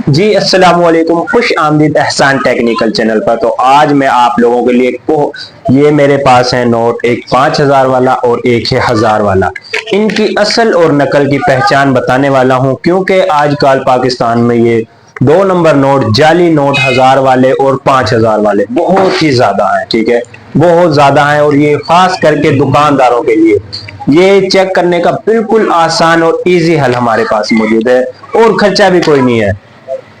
जी अस्सलाम वालेकुम, खुश आमदीद एहसान टेक्निकल चैनल पर। तो आज मैं आप लोगों के लिए ये मेरे पास है नोट, एक 5000 वाला और एक है 1000 वाला। इनकी असल और नकल की पहचान बताने वाला हूं, क्योंकि आजकल पाकिस्तान में ये 2 नंबर नोट, जाली नोट 1000 वाले और 5000 वाले बहुत ही ज्यादा है। ठीक है, बहुत ज्यादा है, और ये खास करके दुकानदारों के लिए ये चेक करने का बिल्कुल आसान और इजी हल हमारे पास मौजूद है, और खर्चा भी कोई नहीं है।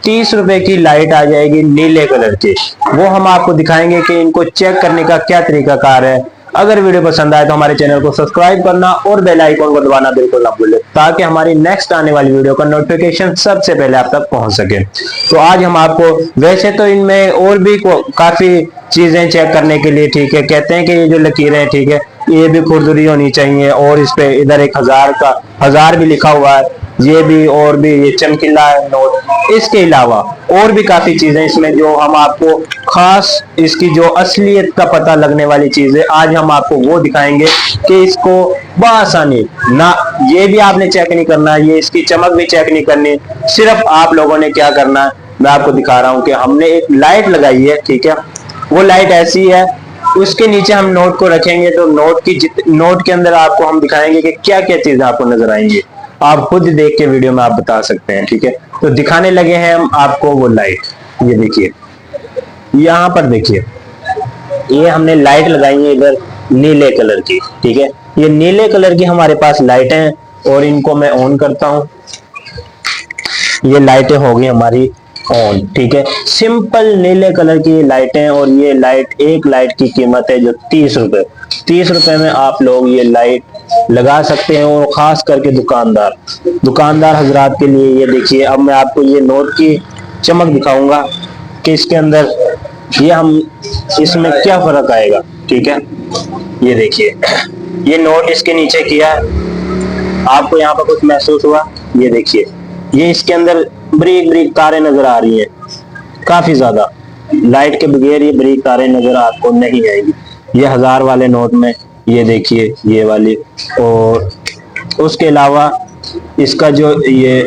30 रुपए की लाइट आ जाएगी नीले कलर की, वो हम आपको दिखाएंगे कि इनको चेक करने का क्या तरीकाकार है। अगर वीडियो पसंद आए तो हमारे चैनल को सब्सक्राइब करना और बेल आइकन को दबाना बिल्कुल ना भूलें, ताकि हमारी नेक्स्ट आने वाली वीडियो का नोटिफिकेशन सबसे पहले आप तक पहुंच सके। तो आज हम आपको, वैसे तो इनमें और भी काफी चीजें चेक करने के लिए, ठीक है, कहते हैं कि ये जो लकीरें, ठीक है, ये भी खुरदुरी होनी चाहिए, और इस पे इधर एक 1000 का 1000 भी लिखा हुआ है, ये भी, और भी ये चमकीला है नोट। इसके अलावा और भी काफी चीजें इसमें, जो हम आपको खास इसकी जो असलियत का पता लगने वाली चीजें आज हम आपको वो दिखाएंगे कि इसको बआसानी ना, ये भी आपने चेक नहीं करना, ये इसकी चमक भी चेक नहीं करनी। सिर्फ आप लोगों ने क्या करना है, मैं आपको दिखा रहा हूं कि हमने एक लाइट लगाई है, ठीक है, वो लाइट ऐसी है, उसके नीचे हम नोट को रखेंगे तो नोट के अंदर आपको हम दिखाएंगे कि क्या क्या चीजें आपको नजर आएंगी। आप खुद देख के वीडियो में आप बता सकते हैं। ठीक है, तो दिखाने लगे हैं हम आपको वो लाइट। ये देखिए, यहाँ पर देखिए, ये हमने लाइट लगाई है इधर नीले कलर की। ठीक है, ये नीले कलर की हमारे पास लाइट हैं, और इनको मैं ऑन करता हूं। ये लाइटें हो गई हमारी ऑन। ठीक है, सिंपल नीले कलर की लाइटें, और ये लाइट, एक लाइट की कीमत है जो 30 रुपए। 30 रुपए में आप लोग ये लाइट लगा सकते हैं, और खास करके दुकानदार हजरात के लिए। ये देखिए, अब मैं आपको ये नोट की चमक दिखाऊंगा कि इसके अंदर ये हम इसमें क्या फर्क आएगा। ठीक है, ये देखिए, ये नोट इसके नीचे किया, आपको यहाँ पर कुछ महसूस हुआ? ये देखिए, ये इसके अंदर बारीक बारीक तारें नजर आ रही हैं, काफी ज्यादा। लाइट के बगैर ये बारीक तारें नजर आपको नहीं आएंगी। ये 1000 वाले नोट में ये देखिए, ये वाली, और उसके अलावा इसका जो ये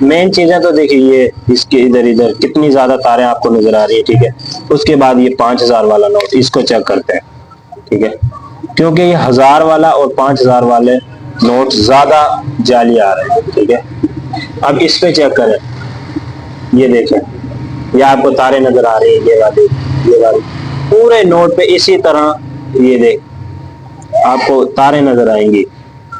मेन चीजें तो देखिए, ये इसके इधर इधर कितनी ज्यादा तारें आपको नजर आ रही है। ठीक है, उसके बाद ये 5000 वाला नोट, इसको चेक करते हैं। ठीक है, क्योंकि ये 1000 वाला और 5000 वाले नोट ज्यादा जाली आ रहे हैं। ठीक है, अब इस पे चेक करें, ये देखें, ये आपको तारे नजर आ रही है, ये वाली पूरे नोट पे इसी तरह ये देख आपको तारे नजर आएंगी।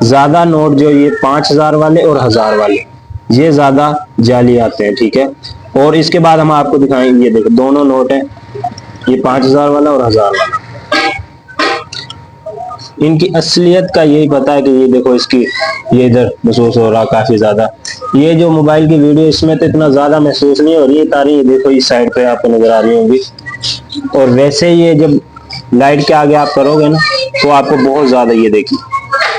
ज्यादा नोट जो ये 5000 वाले और 1000 वाले, ये ज्यादा जाली आते हैं। ठीक है, और इसके बाद हम आपको दिखाएंगे, ये देखो दोनों नोट है, ये 5000 वाला और 1000 वाला। इनकी असलियत का यही पता है कि ये देखो, इसकी ये इधर महसूस हो रहा काफी ज्यादा। ये जो मोबाइल की वीडियो, इसमें तो इतना ज्यादा महसूस नहीं हो रही है तारें, ये देखो इस साइड पे आपको नजर आ रही होंगी। और वैसे ये जब लाइट के आगे आप करोगे ना, तो आपको बहुत ज्यादा, ये देखिए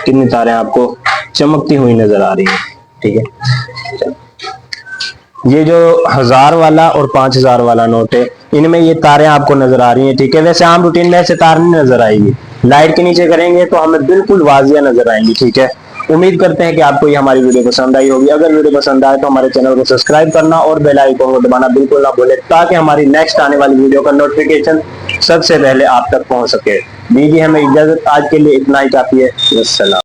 कितनी तारें आपको चमकती हुई नजर आ रही है। ठीक है, ये जो 1000 वाला और 5000 वाला नोट है, इनमें ये तारें आपको नजर आ रही हैं। ठीक है, वैसे आम रूटीन में ऐसे तार नहीं नजर आएगी, लाइट के नीचे करेंगे तो हमें बिल्कुल वाजिया नजर आएंगी। ठीक है, उम्मीद करते हैं कि आपको ये हमारी वीडियो पसंद आई होगी। अगर वीडियो पसंद आए तो हमारे चैनल को सब्सक्राइब करना और बेल आइकन को दबाना बिल्कुल ना भूलें, ताकि हमारी नेक्स्ट आने वाली वीडियो का नोटिफिकेशन सबसे पहले आप तक पहुंच सके। दीजिए हमें इजाजत, आज के लिए इतना ही काफी है। अस्सलाम।